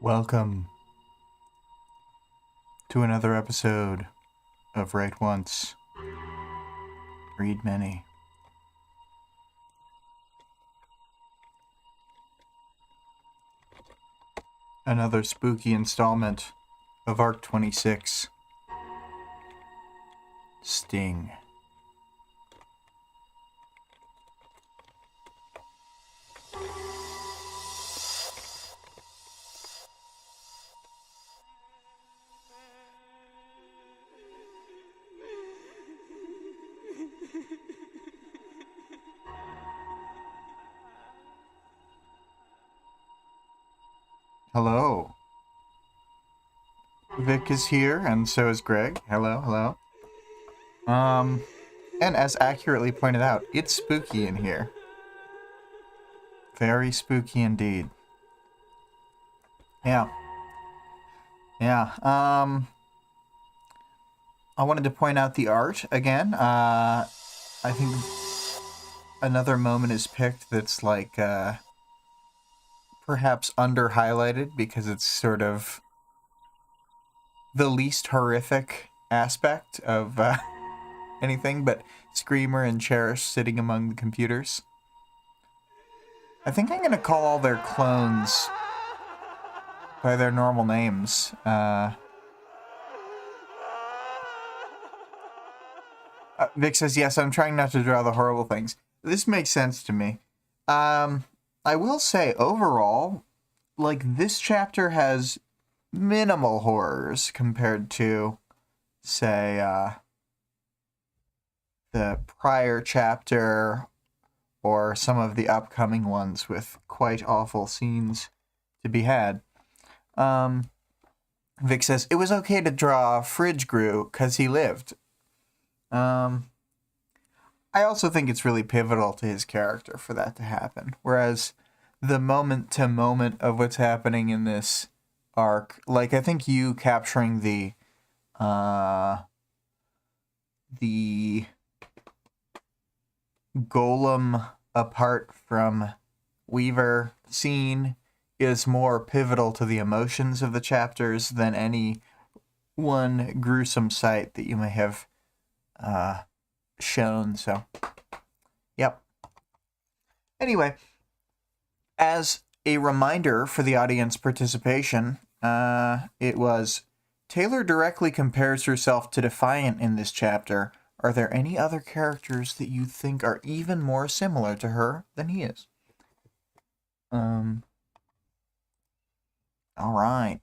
Welcome to another episode of Write Once, Read Many. Another spooky installment of Arc 26, Sting. Hello. Vic is here, and so is Greg. Hello, hello. And as accurately pointed out, it's spooky in here. Very spooky indeed. Yeah. I wanted to point out the art again. I think another moment is picked that's like, perhaps under-highlighted because it's sort of the least horrific aspect of anything, but Screamer and Cherish sitting among the computers. I think I'm going to call all their clones by their normal names. Vic says, yes, I'm trying not to draw the horrible things. This makes sense to me. I will say, overall, like, this chapter has minimal horrors compared to, say, the prior chapter or some of the upcoming ones with quite awful scenes to be had. Vic says, it was okay to draw Fridge Grew because he lived. I also think it's really pivotal to his character for that to happen. Whereas the moment-to-moment of what's happening in this arc, like, I think you capturing the Golem apart from Weaver scene is more pivotal to the emotions of the chapters than any one gruesome sight that you may have shown. So, yep. Anyway, as a reminder for the audience participation, it was Taylor directly compares herself to Defiant in this chapter. Are there any other characters that you think are even more similar to her than he is? All right.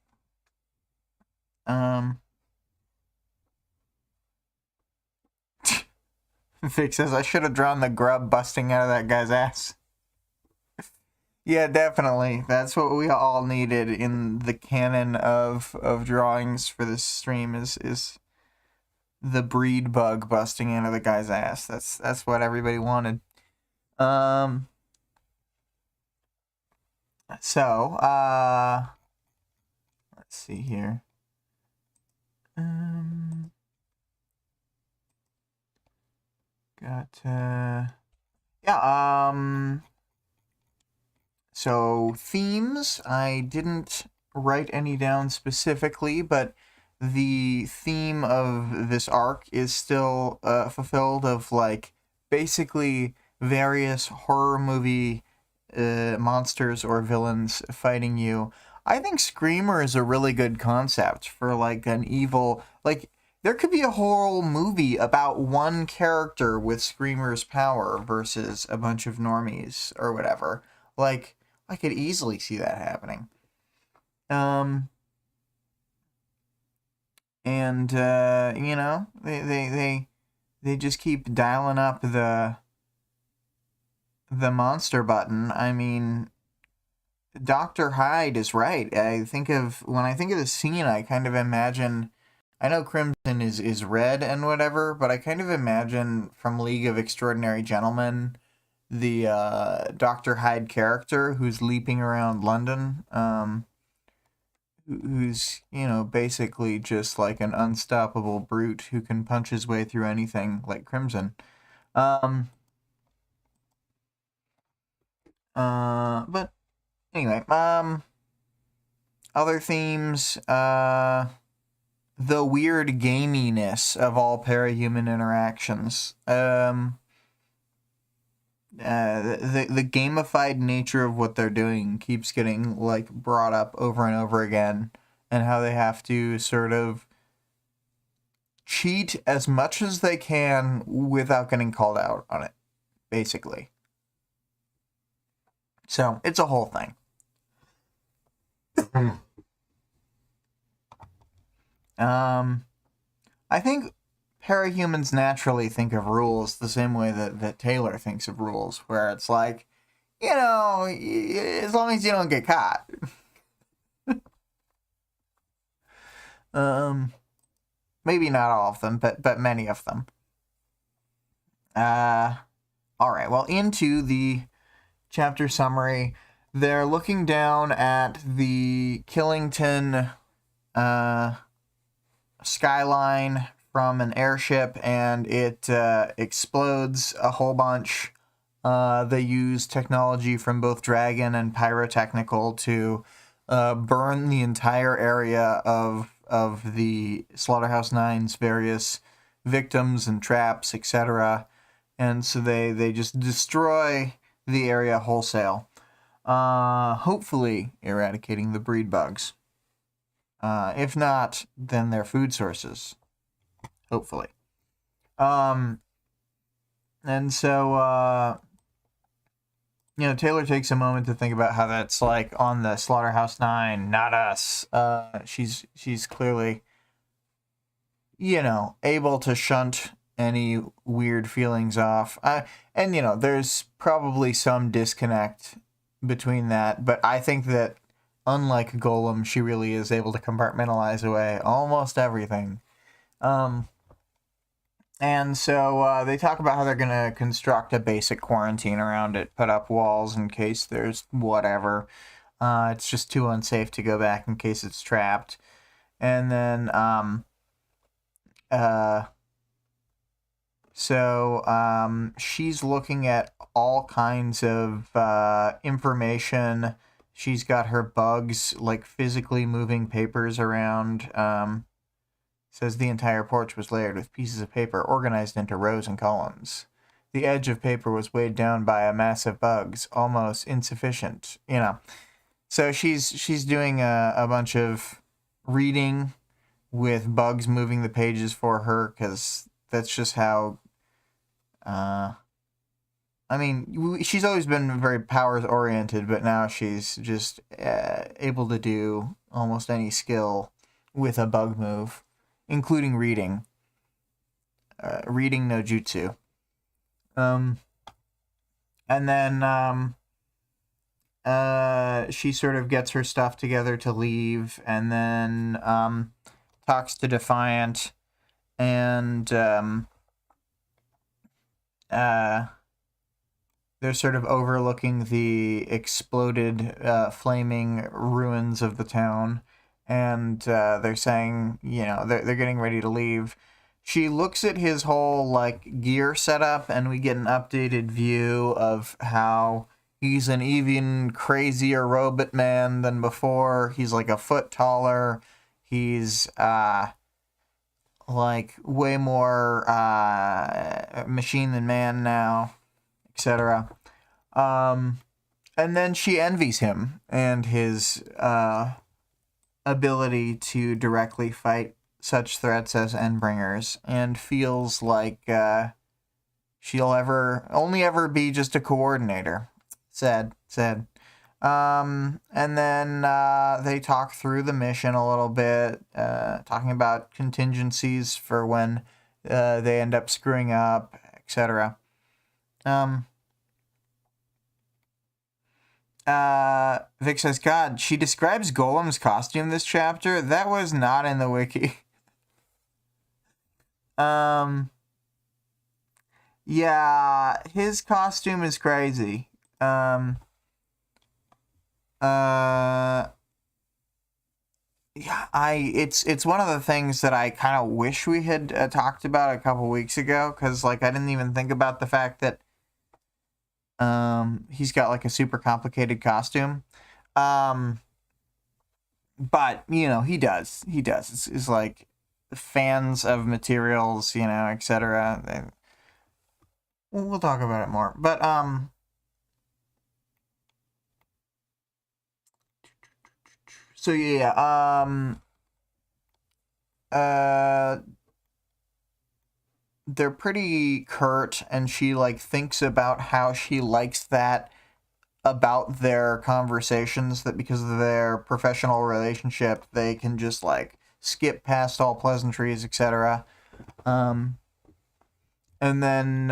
Vic says, I should have drawn the grub busting out of that guy's ass. Yeah, definitely. That's what we all needed in the canon of drawings for this stream is the breed bug busting out of the guy's ass. That's what everybody wanted. So, let's see here. So themes, I didn't write any down specifically, but the theme of this arc is still fulfilled of, like, basically various horror movie monsters or villains fighting you. I think Screamer is a really good concept for, like, an evil, like, there could be a whole movie about one character with Screamer's power versus a bunch of normies or whatever. Like, I could easily see that happening. And you know, they just keep dialing up the monster button. I mean, Dr. Hyde is right. When I think of the scene, I kind of imagine, I know Crimson is red and whatever, but I kind of imagine from League of Extraordinary Gentlemen, the Dr. Hyde character who's leaping around London, who's, you know, basically just like an unstoppable brute who can punch his way through anything like Crimson. But anyway, Other themes, the weird gaminess of all parahuman interactions. The gamified nature of what they're doing keeps getting like brought up over and over again, and how they have to sort of cheat as much as they can without getting called out on it, basically. So it's a whole thing. I think parahumans naturally think of rules the same way that Taylor thinks of rules, where it's like, as long as you don't get caught. Maybe not all of them, but many of them. All right, well, into the chapter summary. They're looking down at the Killington skyline from an airship, and it explodes a whole bunch. They use technology from both Dragon and Pyrotechnical to burn the entire area of the Slaughterhouse 9's various victims and traps, etc. And so they just destroy the area wholesale, hopefully eradicating the breed bugs. If not, then their food sources. Hopefully. And so, Taylor takes a moment to think about how that's like on the Slaughterhouse 9, not us. She's clearly, able to shunt any weird feelings off. And there's probably some disconnect between that, but I think that unlike Golem, she really is able to compartmentalize away almost everything. And so they talk about how they're going to construct a basic quarantine around it, put up walls in case there's whatever. It's just too unsafe to go back in case it's trapped. And then, she's looking at all kinds of information. She's got her bugs, like physically moving papers around. Says the entire porch was layered with pieces of paper organized into rows and columns. The edge of paper was weighed down by a mass of bugs, almost insufficient, So she's doing a bunch of reading with bugs moving the pages for her, because that's just how... she's always been very powers-oriented, but now she's just able to do almost any skill with a bug move, including reading. Reading no jutsu. And then she sort of gets her stuff together to leave, and then talks to Defiant, and they're sort of overlooking the exploded, flaming ruins of the town, and they're saying, they're getting ready to leave. She looks at his whole, gear setup, and we get an updated view of how he's an even crazier robot man than before. He's, a foot taller. He's, way more machine than man now, etc. And then she envies him and his ability to directly fight such threats as Endbringers, and feels like she'll only ever be just a coordinator. Sad. And then they talk through the mission a little bit, talking about contingencies for when they end up screwing up, etc. Vic says, God, she describes Golem's costume this chapter. That was not in the wiki. Yeah, his costume is crazy. Yeah, it's one of the things that I kind of wish we had talked about a couple weeks ago, because I didn't even think about the fact that he's got a super complicated costume. But, you know, he does. It's like fans of materials, you know, etc. We'll talk about it more. But, so yeah, uh, they're pretty curt, and she, like, thinks about how she likes that about their conversations, that because of their professional relationship, they can just, like, skip past all pleasantries, etc. And then,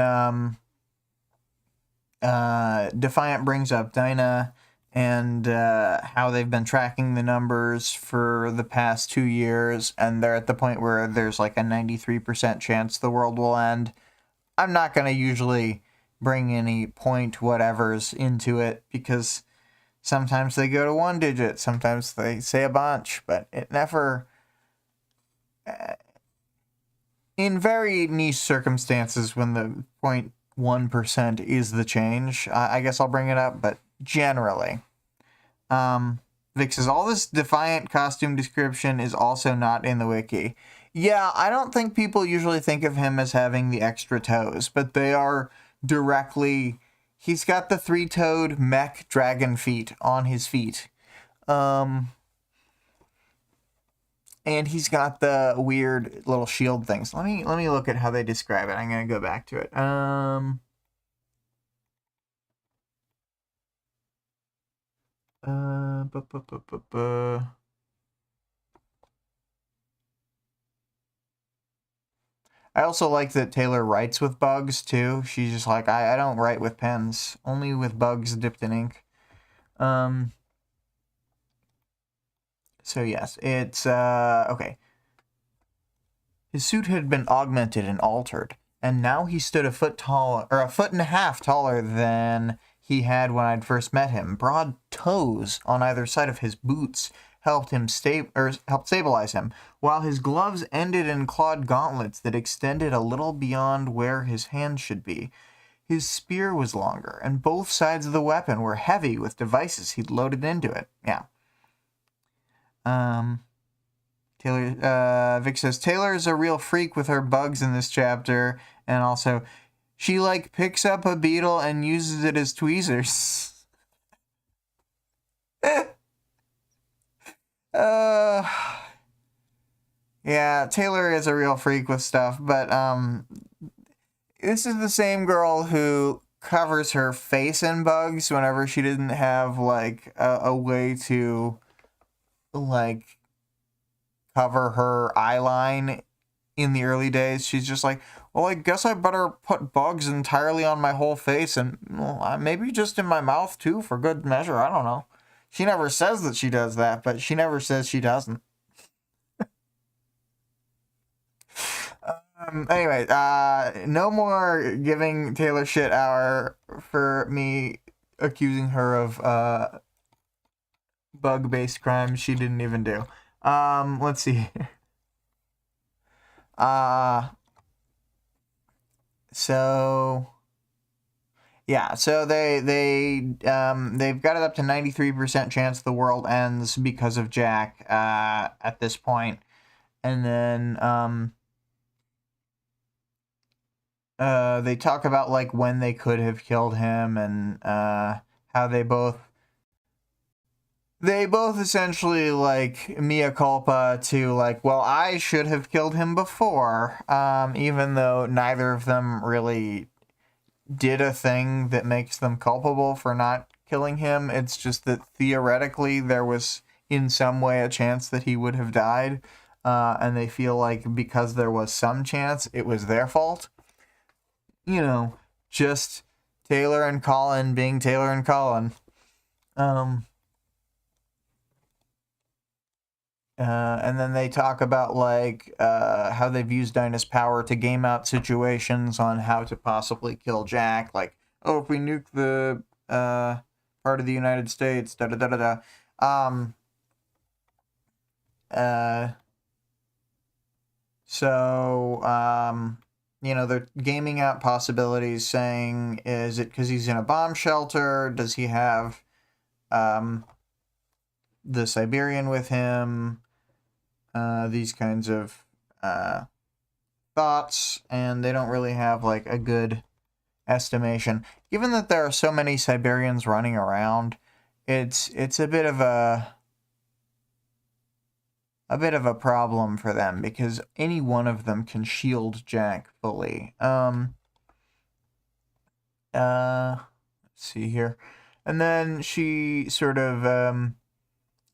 Defiant brings up Dinah and how they've been tracking the numbers for the past 2 years, and they're at the point where there's like a 93% chance the world will end. I'm not going to usually bring any point whatevers into it, because sometimes they go to one digit, sometimes they say a bunch, but it never... in very niche circumstances, when the 0.1% is the change, I guess I'll bring it up, but generally. Vic says, all this Defiant costume description is also not in the wiki. Yeah, I don't think people usually think of him as having the extra toes, but they are directly... he's got the 3-toed mech dragon feet on his feet. And he's got the weird little shield things. Let me look at how they describe it. I'm gonna go back to it. I also like that Taylor writes with bugs too. She's just like, I don't write with pens, only with bugs dipped in ink. So yes, it's okay. His suit had been augmented and altered, and now he stood a foot tall, or a foot and a half taller than he had when I'd first met him. Broad toes on either side of his boots helped stabilize him, while his gloves ended in clawed gauntlets that extended a little beyond where his hands should be. His spear was longer, and both sides of the weapon were heavy with devices he'd loaded into it. Yeah. Vic says, Taylor is a real freak with her bugs in this chapter, and also, she, like, picks up a beetle and uses it as tweezers. Yeah, Taylor is a real freak with stuff, but, this is the same girl who covers her face in bugs whenever she didn't have, like, a way to, like, cover her eyeline in the early days. She's just like, well, I guess I better put bugs entirely on my whole face, and well, maybe just in my mouth too, for good measure. I don't know. She never says that she does that, but she never says she doesn't. Anyway, no more giving Taylor shit hour for me accusing her of bug-based crimes she didn't even do. Let's see. So yeah, so they've got it up to 93% chance the world ends because of Jack at this point. And then they talk about, like, when they could have killed him, and how they both essentially, like, mea culpa to, like, well, I should have killed him before, even though neither of them really did a thing that makes them culpable for not killing him. It's just that theoretically there was in some way a chance that he would have died, and they feel like because there was some chance, it was their fault. You know, just Taylor and Colin being Taylor and Colin. And then they talk about, like, how they've used Dinah's power to game out situations on how to possibly kill Jack. Like, oh, if we nuke the part of the United States, da-da-da-da-da. You know, they're gaming out possibilities, saying, is it because he's in a bomb shelter? Does he have... the Siberian with him, these kinds of thoughts, and they don't really have like a good estimation. Given that there are so many Siberians running around, it's a bit of a problem for them, because any one of them can shield Jack fully. Let's see here. And then she sort of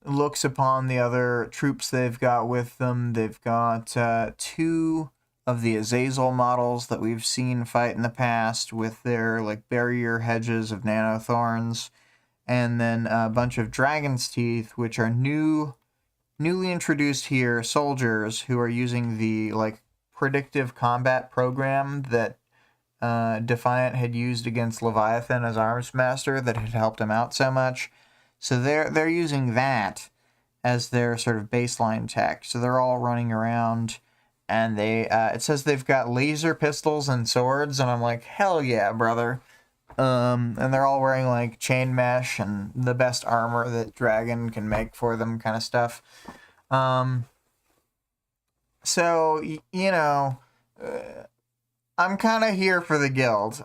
looks upon the other troops they've got with them. They've got 2 of the Azazel models that we've seen fight in the past with their like barrier hedges of nanothorns, and then a bunch of Dragon's Teeth, which are newly introduced here soldiers who are using the like predictive combat program that Defiant had used against Leviathan as Arms Master that had helped him out so much. So they're using that as their sort of baseline tech. So they're all running around, and they it says they've got laser pistols and swords, and I'm like, hell yeah, brother. And they're all wearing like chain mesh and the best armor that Dragon can make for them, kind of stuff. So you know, I'm kind of here for the guild.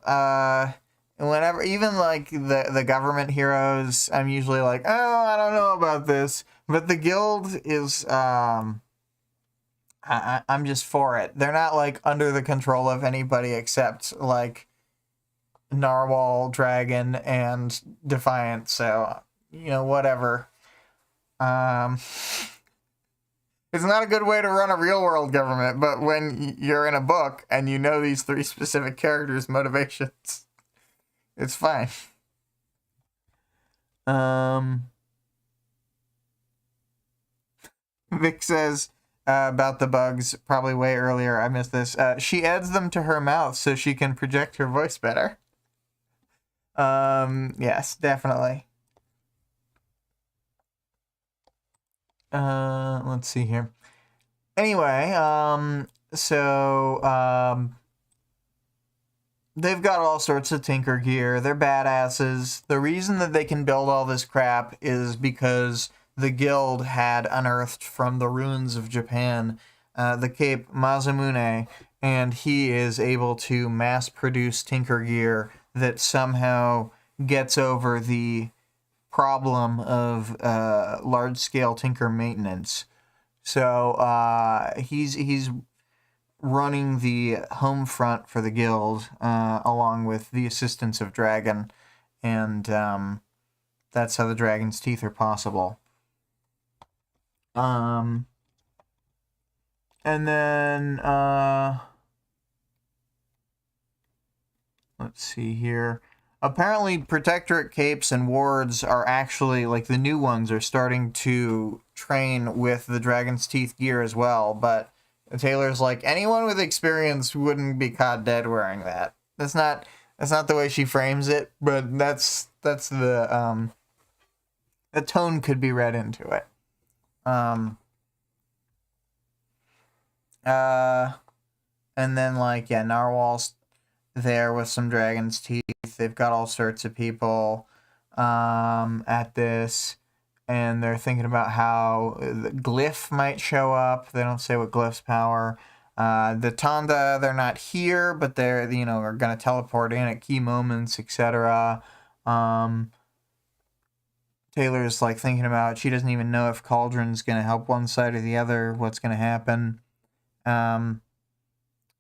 Whenever, even like the government heroes, I'm usually like, oh, I don't know about this. But the guild is, I'm just for it. They're not like under the control of anybody except like Narwhal, Dragon, and Defiant. So, you know, whatever. It's not a good way to run a real world government, but when you're in a book and you know these 3 specific characters' motivations, it's fine. Vic says about the bugs, probably way earlier, I missed this. She adds them to her mouth so she can project her voice better. Yes, definitely. Let's see here. Anyway, they've got all sorts of tinker gear. They're badasses. The reason that they can build all this crap is because the guild had unearthed from the ruins of Japan the Cape Mazamune, and he is able to mass produce tinker gear that somehow gets over the problem of large-scale tinker maintenance. So he's running the home front for the guild, along with the assistance of Dragon, and that's how the Dragon's Teeth are possible. And then let's see here. Apparently, Protectorate capes and wards are actually, like, the new ones are starting to train with the Dragon's Teeth gear as well, but Taylor's like, anyone with experience wouldn't be caught dead wearing that. That's not the way she frames it, but that's the tone could be read into it. And then, like, yeah, Narwhal's there with some Dragon's Teeth. They've got all sorts of people at this, and they're thinking about how the Glyph might show up. They don't say what Glyph's power. The Tonda, they're not here, but they're, you know, are going to teleport in at key moments, etc. Taylor's like thinking about, she doesn't even know if Cauldron's going to help one side or the other, what's going to happen. And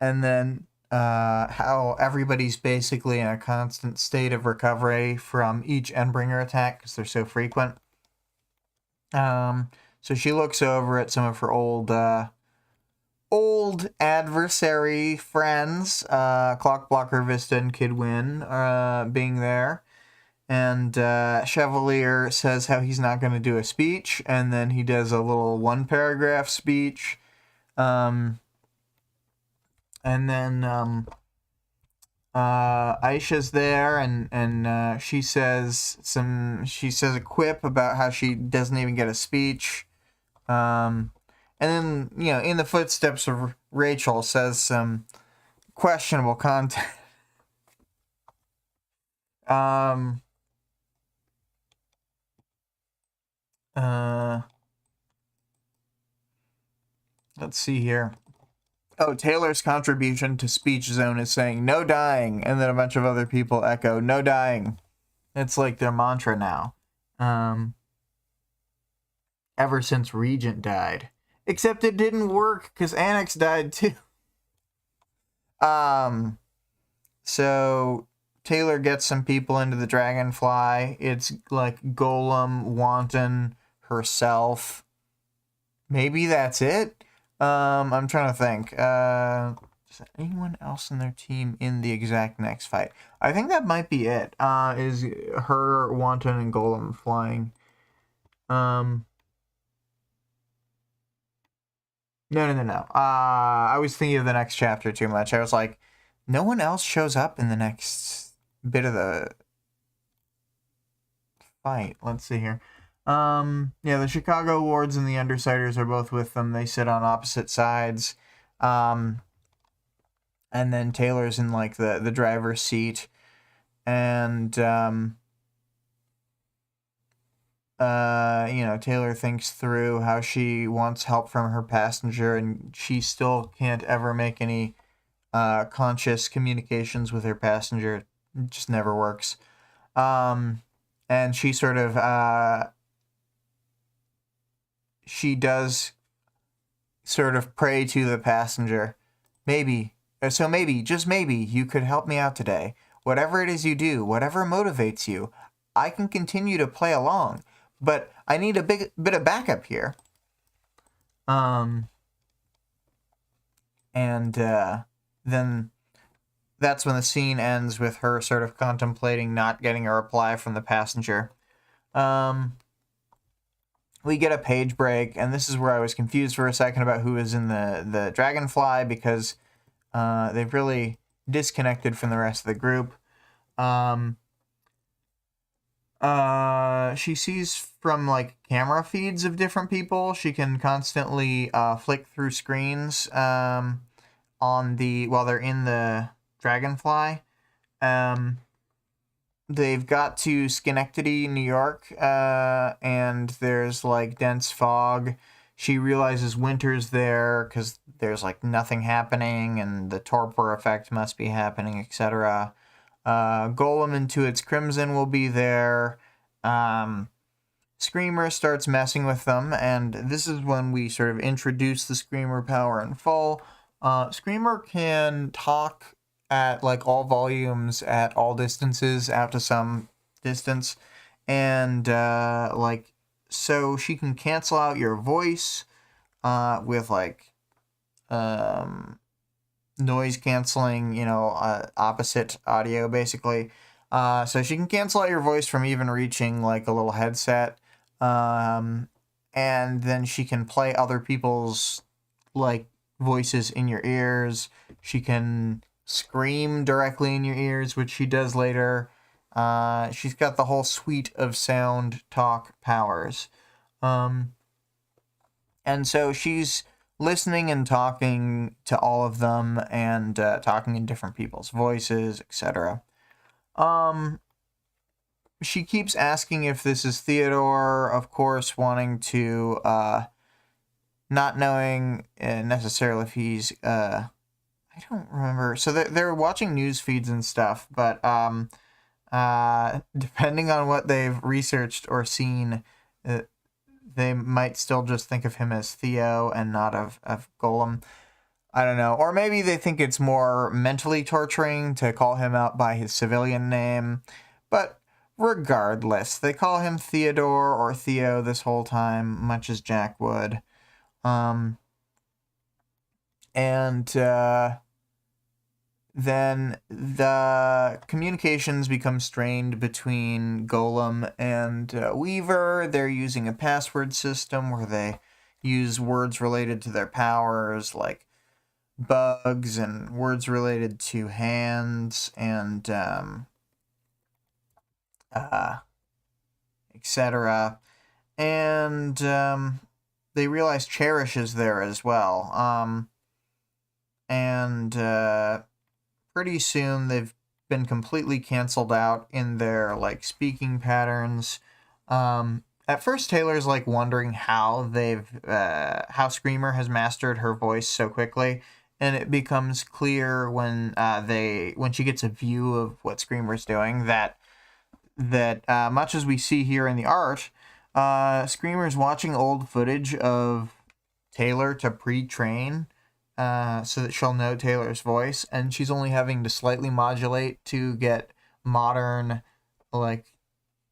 then how everybody's basically in a constant state of recovery from each Endbringer attack because they're so frequent. So she looks over at some of her old adversary friends, Clockblocker, Vista, and Kidwin, being there. And Chevalier says how he's not going to do a speech, and then he does a little 1-paragraph speech. And then Aisha's there, and she says a quip about how she doesn't even get a speech. And then, you know, in the footsteps of Rachel, says some questionable content. Let's see here. Oh, Taylor's contribution to Speech Zone is saying, no dying. And then a bunch of other people echo, no dying. It's like their mantra now. Ever since Regent died. Except it didn't work because Annex died too. So Taylor gets some people into the Dragonfly. It's like Golem, Wanton, herself. Maybe that's it? I'm trying to think. Is anyone else in their team in the exact next fight? I think that might be it. Is her, Wanton, and Golem flying. No. I was thinking of the next chapter too much. I was like, no one else shows up in the next bit of the fight. Let's see here. Yeah, the Chicago Wards and the Undersiders are both with them. They sit on opposite sides. And then Taylor's in like the driver's seat. And Taylor thinks through how she wants help from her passenger, and she still can't ever make any conscious communications with her passenger. It just never works. And she sort of she does sort of pray to the passenger. Maybe, just maybe, you could help me out today. Whatever it is you do, whatever motivates you, I can continue to play along. But I need a bit of backup here. And then that's when the scene ends with her sort of contemplating not getting a reply from the passenger. We get a page break, and this is where I was confused for a second about who is in the Dragonfly, because they've really disconnected from the rest of the group. She sees from like camera feeds of different people. She can constantly flick through screens while they're in the Dragonfly. They've got to Schenectady, New York, and there's like dense fog. She realizes winter's there because there's like nothing happening, and the torpor effect must be happening, etc. Golem into its Crimson will be there. Screamer starts messing with them, and this is when we sort of introduce the Screamer power in full. Screamer can talk at like all volumes at all distances out to some distance, and so she can cancel out your voice with like noise canceling, opposite audio basically. So she can cancel out your voice from even reaching like a little headset, and then she can play other people's like voices in your ears. She can scream directly in your ears, which she does later. She's got the whole suite of sound talk powers. And so she's listening and talking to all of them, and talking in different people's voices, etc. She keeps asking if this is Theodore, of course, wanting to, not knowing necessarily if he's, I don't remember. So they're watching news feeds and stuff, but depending on what they've researched or seen, they might still just think of him as Theo and not of Golem. I don't know. Or maybe they think it's more mentally torturing to call him out by his civilian name. But regardless, they call him Theodore or Theo this whole time, much as Jack would. Then the communications become strained between Golem and Weaver. They're using a password system where they use words related to their powers, like bugs, and words related to hands, and etc. And they realize Cherish is there as well. Pretty soon they've been completely canceled out in their like speaking patterns. at first Taylor's like wondering how how Screamer has mastered her voice so quickly, and it becomes clear when when she gets a view of what Screamer's doing that much as we see here in the art, Screamer's watching old footage of Taylor to pre-train so that she'll know Taylor's voice, and she's only having to slightly modulate to get modern, like,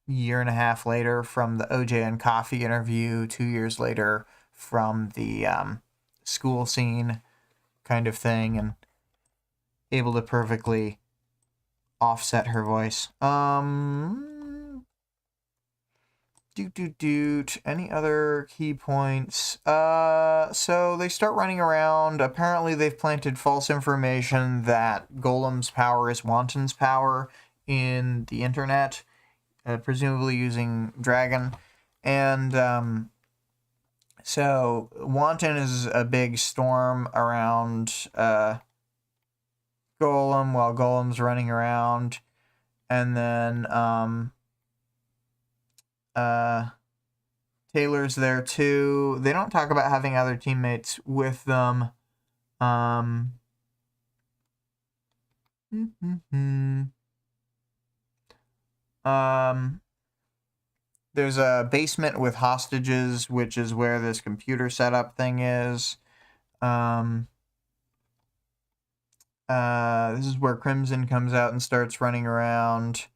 year and a half later from the OJ and Coffee interview, 2 years later from the school scene kind of thing, and able to perfectly offset her voice. Any other key points? So they start running around. Apparently they've planted false information that Golem's power is Wanton's power in the internet, presumably using Dragon. And so Wanton is a big storm around Golem while Golem's running around. And then Taylor's there too. They don't talk about having other teammates with them. There's a basement with hostages, which is where this computer setup thing is. This is where Crimson comes out and starts running around.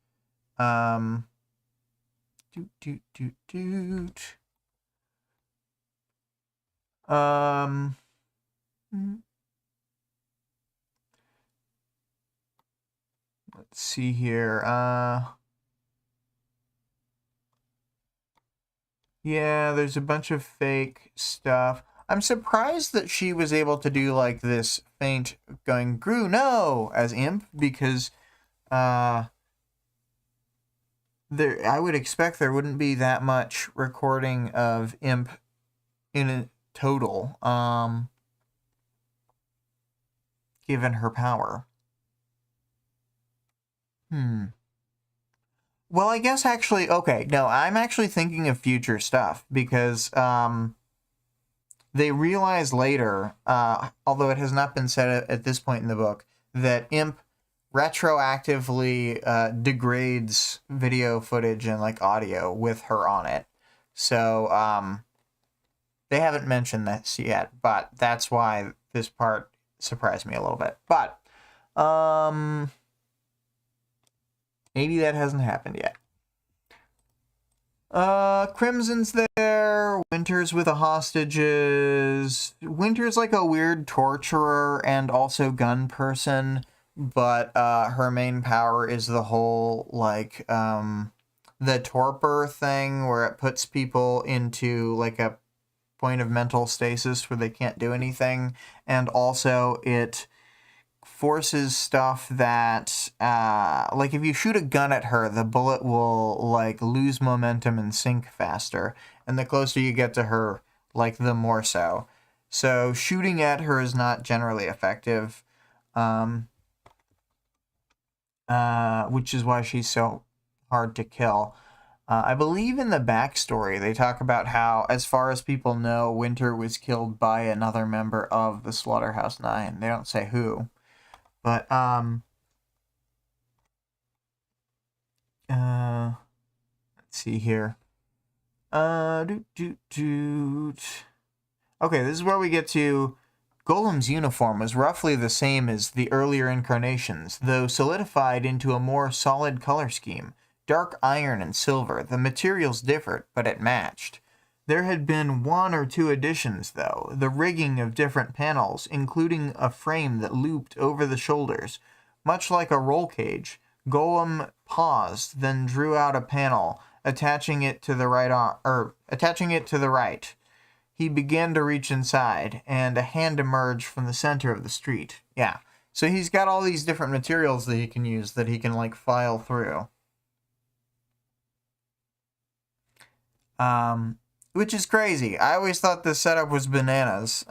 Let's see here. Yeah, there's a bunch of fake stuff. I'm surprised that she was able to do like this faint going Gru no as Imp, because I would expect there wouldn't be that much recording of Imp in a total, given her power. Well, I guess actually, okay, no, I'm actually thinking of future stuff, because they realize later, although it has not been said at this point in the book, that Imp retroactively degrades video footage and like audio with her on it. So they haven't mentioned this yet, but that's why this part surprised me a little bit. But maybe that hasn't happened yet. Crimson's there. Winter's with the hostages. Winter's like a weird torturer and also gun person, but her main power is the whole like the torpor thing, where it puts people into like a point of mental stasis where they can't do anything, and also it forces stuff that like if you shoot a gun at her, the bullet will like lose momentum and sink faster, and the closer you get to her, like the more so. So shooting at her is not generally effective, which is why she's so hard to kill. I believe in the backstory they talk about how, as far as people know, Winter was killed by another member of the Slaughterhouse Nine. They don't say who. But, let's see here. Okay, this is where we get to Golem's uniform was roughly the same as the earlier incarnations, though solidified into a more solid color scheme. Dark iron and silver. The materials differed, but it matched. There had been one or two additions, though. The rigging of different panels, including a frame that looped over the shoulders. Much like a roll cage, Golem paused, then drew out a panel, attaching it to the right. He began to reach inside, and a hand emerged from the center of the street. Yeah, so he's got all these different materials that he can use, that he can, like, file through. Which is crazy. I always thought this setup was bananas.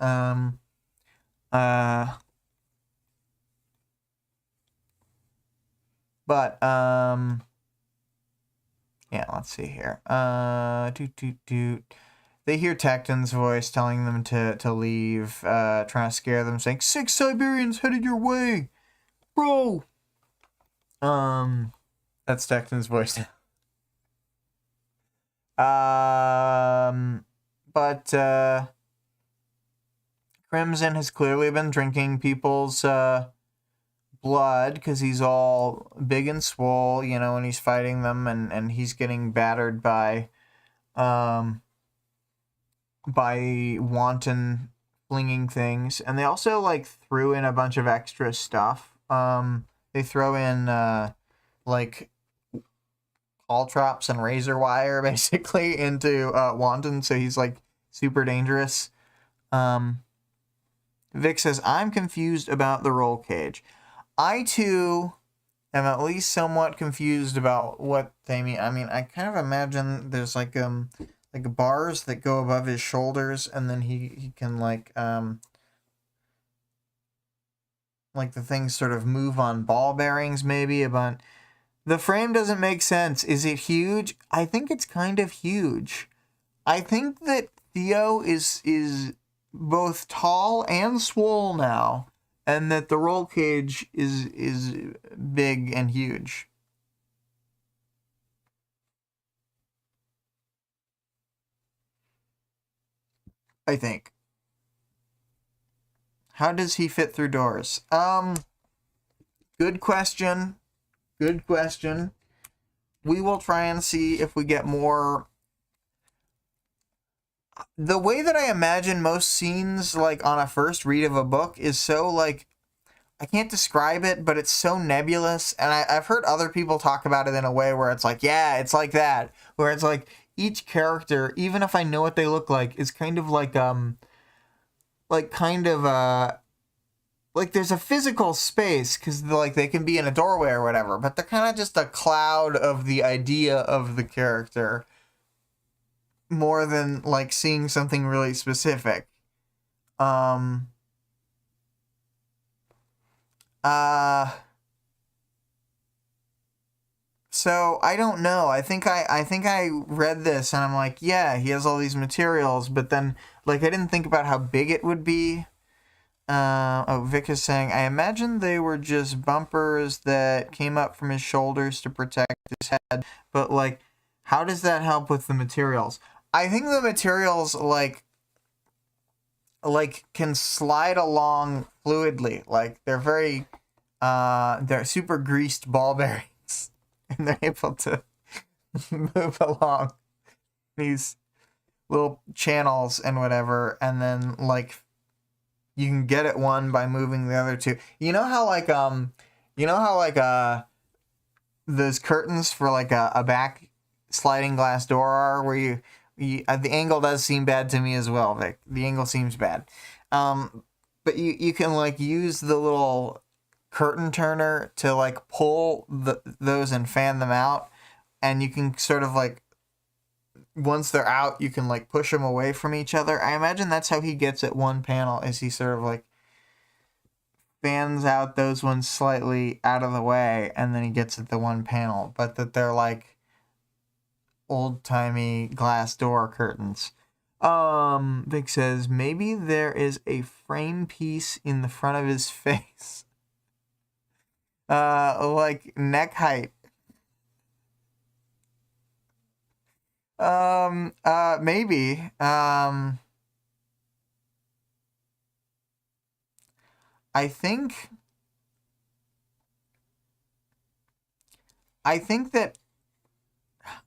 Yeah, let's see here. Doot, doot, doot. They hear Tecton's voice telling them to leave, trying to scare them, saying, 6 Siberians headed your way, bro! That's Tecton's voice. But Crimson has clearly been drinking people's, blood, because he's all big and swole, you know, and he's fighting them, and he's getting battered by wanton flinging things. And they also like threw in a bunch of extra stuff. They throw in like all traps and razor wire basically into wanton, so he's like super dangerous. Vic says, I'm confused about the roll cage. I too am at least somewhat confused about what they mean. I mean, I kind of imagine there's like bars that go above his shoulders, and then he can like the things sort of move on ball bearings maybe, but the frame doesn't make sense. Is it huge? I think it's kind of huge. I think that Theo is both tall and swole now, and that the roll cage is big and huge. I think. How does he fit through doors? Good question. Good question. We will try and see if we get more. The way that I imagine most scenes, like on a first read of a book, is so like, I can't describe it, but it's so nebulous. And I've heard other people talk about it in a way where it's like, yeah, it's like that. Where it's like each character, even if I know what they look like, is kind of like like there's a physical space, because like they can be in a doorway or whatever, but they're kind of just a cloud of the idea of the character, more than like seeing something really specific. So I don't know. I think I read this and I'm like, yeah, he has all these materials, but then like I didn't think about how big it would be. Vic is saying, I imagine they were just bumpers that came up from his shoulders to protect his head, but like, how does that help with the materials? I think the materials like can slide along fluidly. Like they're super greased ball bearings, and they're able to move along these little channels and whatever, and then like you can get at one by moving the other two. You know how those curtains for like a back sliding glass door are, where you the angle does seem bad to me as well, Vic. The angle seems bad. But you can like use the little curtain turner to like pull those and fan them out, and you can sort of like, once they're out, you can like push them away from each other. I imagine that's how he gets at one panel, is he sort of like fans out those ones slightly out of the way, and then he gets at the one panel, but that they're like old-timey glass door curtains. Vic says, maybe there is a frame piece in the front of his face. Like neck height. Maybe. I think that,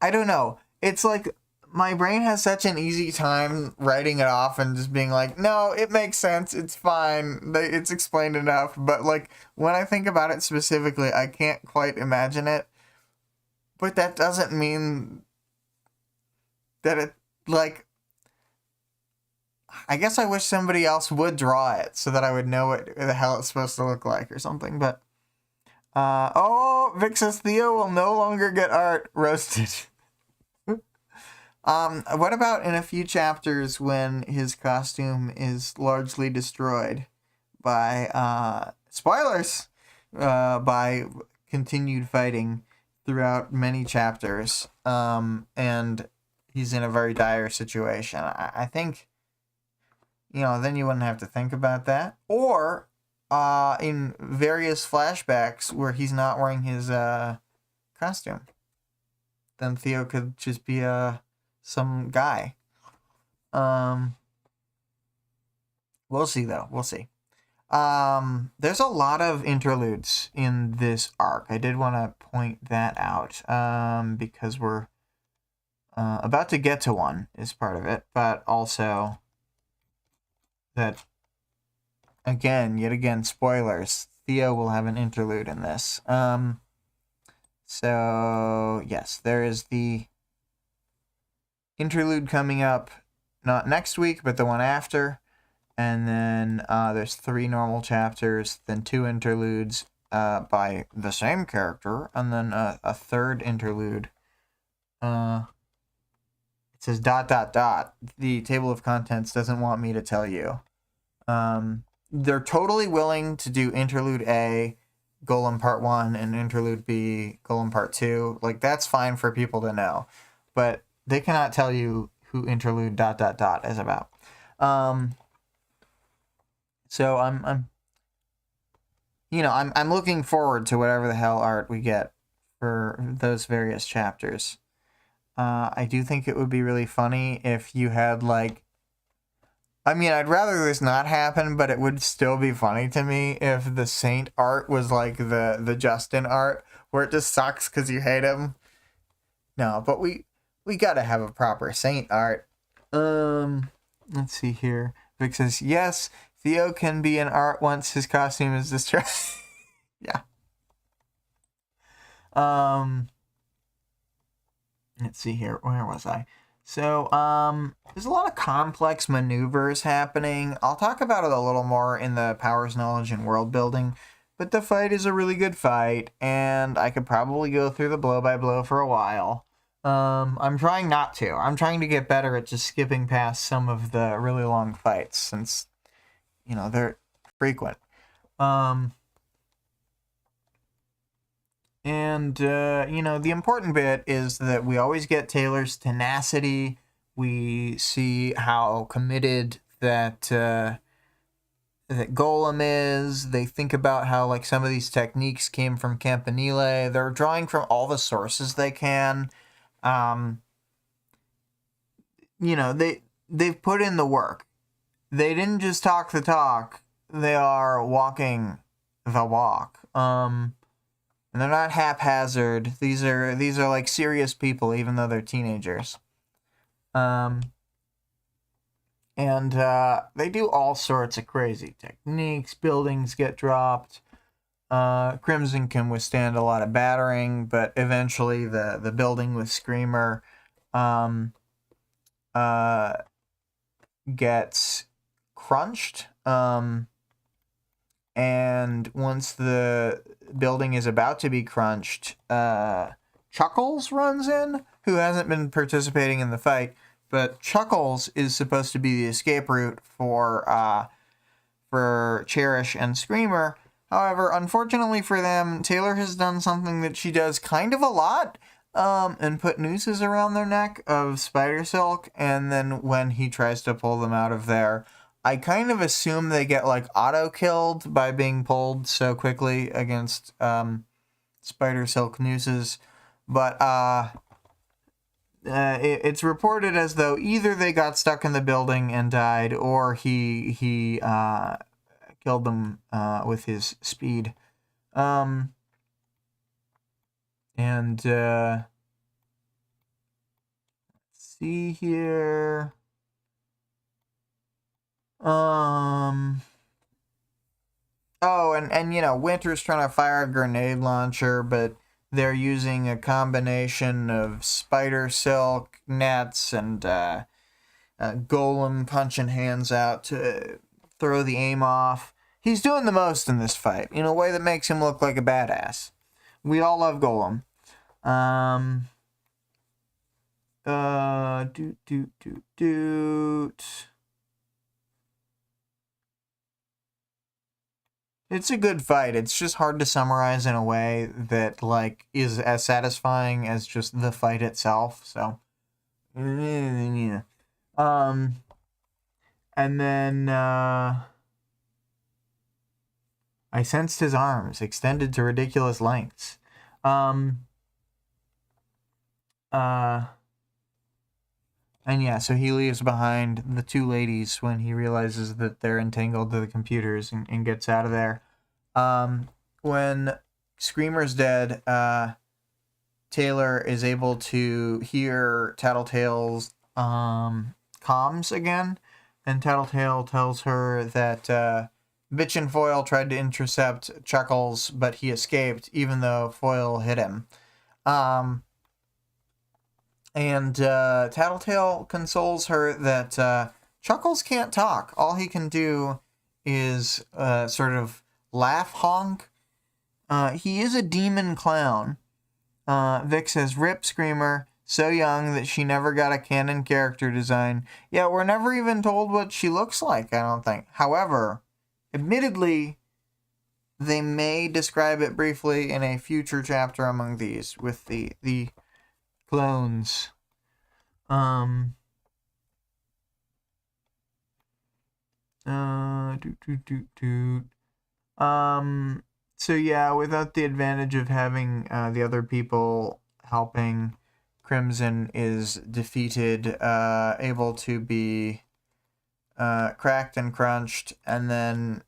I don't know. It's like my brain has such an easy time writing it off and just being like, no, it makes sense. It's fine. It's explained enough. But like when I think about it specifically, I can't quite imagine it. But that doesn't mean that it, like, I guess I wish somebody else would draw it so that I would know what the hell it's supposed to look like or something. But Vic says Theo will no longer get art. Roasted. What about in a few chapters when his costume is largely destroyed by spoilers, by continued fighting? throughout many chapters, and he's in a very dire situation. I think, then you wouldn't have to think about that. Or in various flashbacks where he's not wearing his costume, then Theo could just be some guy. We'll see, though. We'll see. There's a lot of interludes in this arc. I did want to point that out, because we're about to get to one is part of it, but also that, yet again, spoilers. Theo will have an interlude in this. So, yes, there is the interlude coming up, not next week, but the one after. And then there's 3 normal chapters, then 2 interludes by the same character, and then a 3rd interlude. It says ... The table of contents doesn't want me to tell you. They're totally willing to do Interlude A, Golem Part 1, and Interlude B, Golem Part 2. Like, that's fine for people to know. But they cannot tell you who Interlude ... is about. So I'm looking forward to whatever the hell art we get for those various chapters. I do think it would be really funny if you had, like... I'd rather this not happen, but it would still be funny to me if the Saint art was like the Justin art, where it just sucks because you hate him. No, but we gotta have a proper Saint art. Let's see here. Vic says, yes, Theo can be in art once his costume is destroyed. Yeah. Let's see here. Where was I? So, there's a lot of complex maneuvers happening. I'll talk about it a little more in the Powers, Knowledge, and World Building, but the fight is a really good fight, and I could probably go through the blow-by-blow for a while. I'm trying not to. I'm trying to get better at just skipping past some of the really long fights, since, they're frequent. And, the important bit is that we always get Taylor's tenacity. We see how committed that Golem is. They think about how, like, some of these techniques came from Campanile. They're drawing from all the sources they can. They've put in the work. They didn't just talk the talk. They are walking the walk. And they're not haphazard. These are like serious people, even though they're teenagers. And they do all sorts of crazy techniques. Buildings get dropped. Crimson can withstand a lot of battering, but eventually the building with Screamer gets crunched. And once the building is about to be crunched, Chuckles runs in, who hasn't been participating in the fight, but Chuckles is supposed to be the escape route for Cherish and Screamer. However, unfortunately for them, Taylor has done something that she does kind of a lot, and put nooses around their neck of spider silk, and then when he tries to pull them out of there, I kind of assume they get, like, auto-killed by being pulled so quickly against spider silk nooses. But it's reported as though either they got stuck in the building and died, or he killed them with his speed. Let's see here. Winter's trying to fire a grenade launcher, but they're using a combination of spider silk nets and Golem punching hands out to throw the aim off. He's doing the most in this fight in a way that makes him look like a badass. We all love Golem. It's a good fight. It's just hard to summarize in a way that, like, is as satisfying as just the fight itself, so. Yeah. And then, I sensed his arms, extended to ridiculous lengths. And yeah, so he leaves behind the two ladies when he realizes that they're entangled to the computers and gets out of there. When Screamer's dead, Taylor is able to hear Tattletale's comms again, and Tattletale tells her that Bitch and Foil tried to intercept Chuckles, but he escaped, even though Foil hit him. And Tattletale consoles her that Chuckles can't talk. All he can do is sort of laugh honk. He is a demon clown. Vic says, "Rip Screamer, so young that she never got a canon character design." Yeah, we're never even told what she looks like, I don't think. However, admittedly, they may describe it briefly in a future chapter among these with the clones. So yeah, without the advantage of having the other people helping, Crimson is defeated, able to be cracked and crunched, and then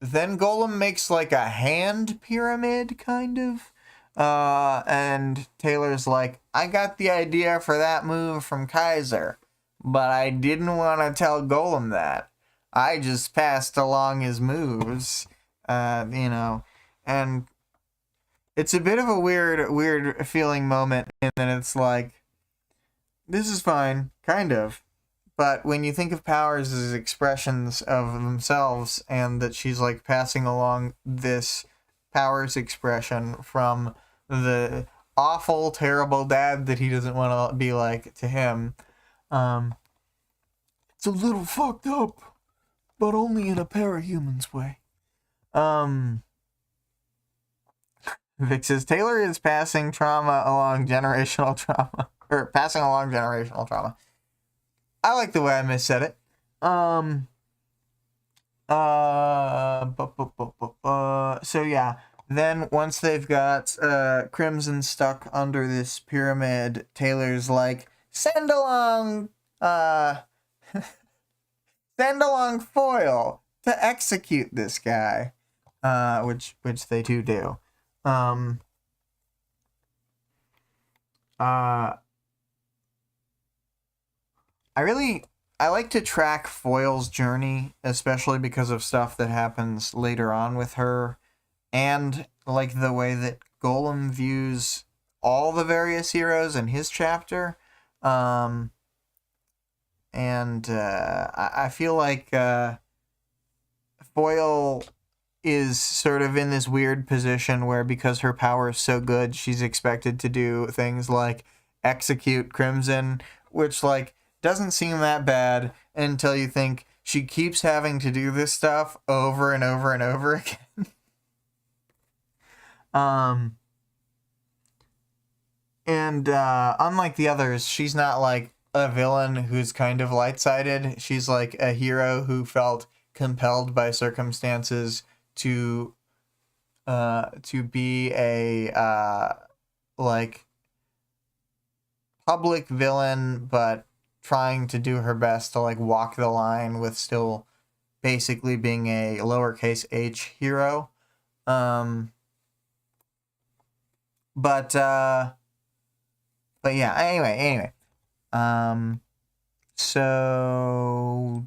Golem makes like a hand pyramid, kind of. And Taylor's like, "I got the idea for that move from Kaiser, but I didn't want to tell Golem that. I just passed along his moves." And it's a bit of a weird feeling moment, and then it's like, this is fine, kind of. But when you think of powers as expressions of themselves, and that she's like passing along this powers expression from the awful, terrible dad that he doesn't want to be like to him, it's a little fucked up, but only in a parahuman's way. Vic says, Taylor is passing generational trauma. I like the way I missaid it. So yeah, then once they've got Crimson stuck under this pyramid, Taylor's like, send along Foil to execute this guy, which they do. I like to track Foil's journey, especially because of stuff that happens later on with her, and like the way that Golem views all the various heroes in his chapter. I feel like Foil is sort of in this weird position where, because her power is so good, she's expected to do things like execute Crimson, which like doesn't seem that bad until you think she keeps having to do this stuff over and over and over again. Unlike the others, she's not like a villain who's kind of light-sided. She's like a hero who felt compelled by circumstances to be a like public villain, but trying to do her best to like walk the line with still basically being a lowercase h hero. But yeah, anyway. So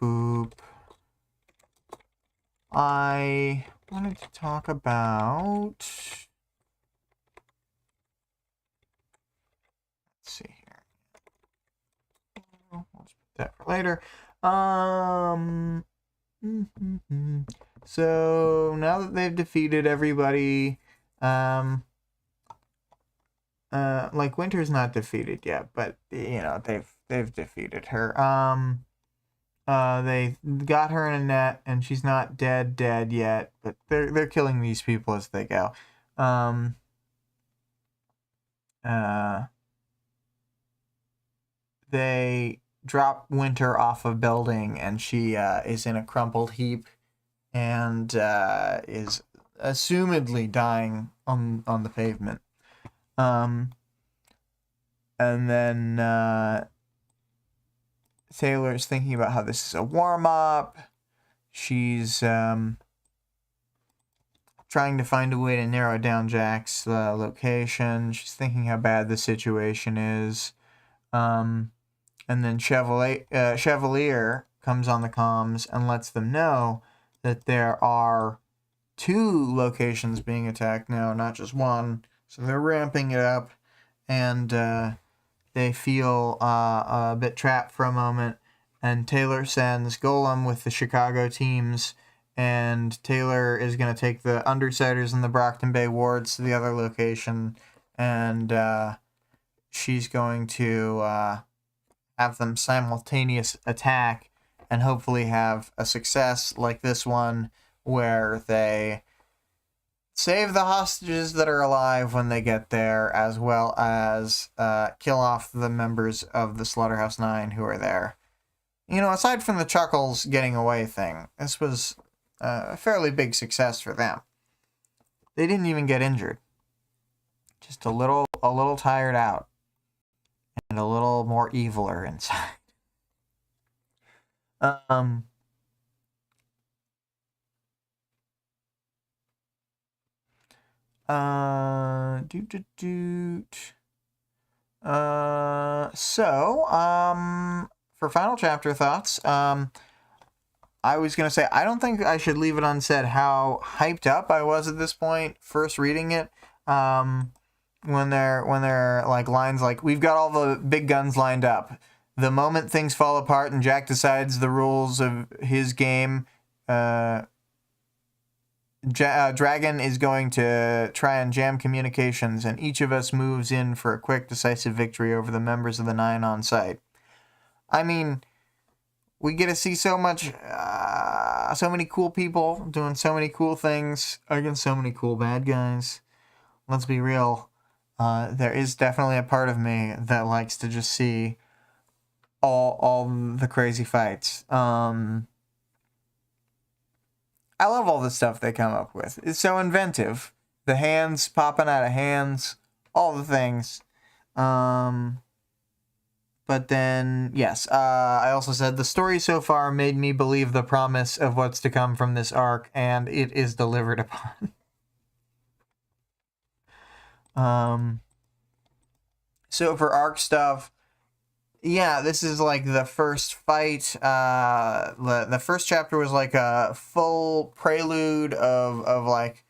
boop. I wanted to talk about, let's see here. Let's put that for later. So now that they've defeated everybody, like Winter's not defeated yet, but you know they've defeated her. They got her in a net, and she's not dead yet, but they're killing these people as they go. They drop Winter off a building, and she is in a crumpled heap, and is assumedly dying on the pavement. And then Taylor's thinking about how this is a warm-up. She's trying to find a way to narrow down Jack's location. She's thinking how bad the situation is. And then Chevalier comes on the comms and lets them know that there are 2 locations being attacked now, not just one. So they're ramping it up, and they feel a bit trapped for a moment. And Taylor sends Golem with the Chicago teams, and Taylor is going to take the Undersiders and the Brockton Bay wards to the other location, and she's going to have them simultaneous attack and hopefully have a success like this one where they save the hostages that are alive when they get there, as well as kill off the members of the Slaughterhouse 9 who are there. You know, aside from the Chuckles getting away thing, this was a fairly big success for them. They didn't even get injured. Just a little tired out. And a little more eviler inside. For final chapter thoughts, I was gonna say I don't think I should leave it unsaid how hyped up I was at this point first reading it. When they're like lines like, we've got all the big guns lined up. The moment things fall apart and Jack decides the rules of his game, Dragon is going to try and jam communications, and each of us moves in for a quick, decisive victory over the members of the 9 on site. I mean, we get to see so many cool people doing so many cool things against so many cool bad guys. Let's be real. There is definitely a part of me that likes to just see all the crazy fights. I love all the stuff they come up with. It's so inventive. The hands popping out of hands, all the things. But then, yes, I also said the story so far made me believe the promise of what's to come from this arc, and it is delivered upon. So for arc stuff, yeah, this is like the first fight. The first chapter was like a full prelude of like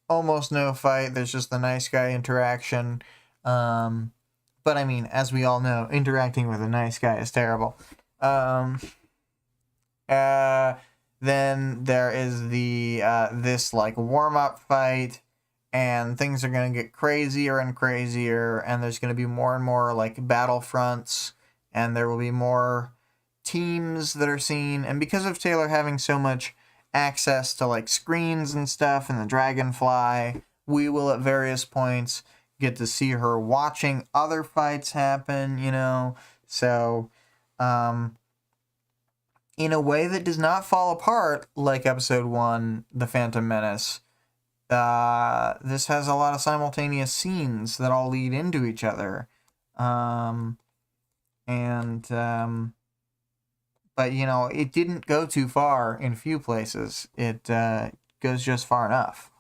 almost no fight. There's just the nice guy interaction. But I mean, as we all know, interacting with a nice guy is terrible. Then there is the this like warm-up fight, and things are going to get crazier and crazier, and there's going to be more and more like battlefronts, and there will be more teams that are seen. And because of Taylor having so much access to like screens and stuff and the Dragonfly, we will at various points get to see her watching other fights happen, you know. So in a way that does not fall apart like episode 1, The Phantom Menace, this has a lot of simultaneous scenes that all lead into each other. But, you know, it didn't go too far in a few places. It goes just far enough.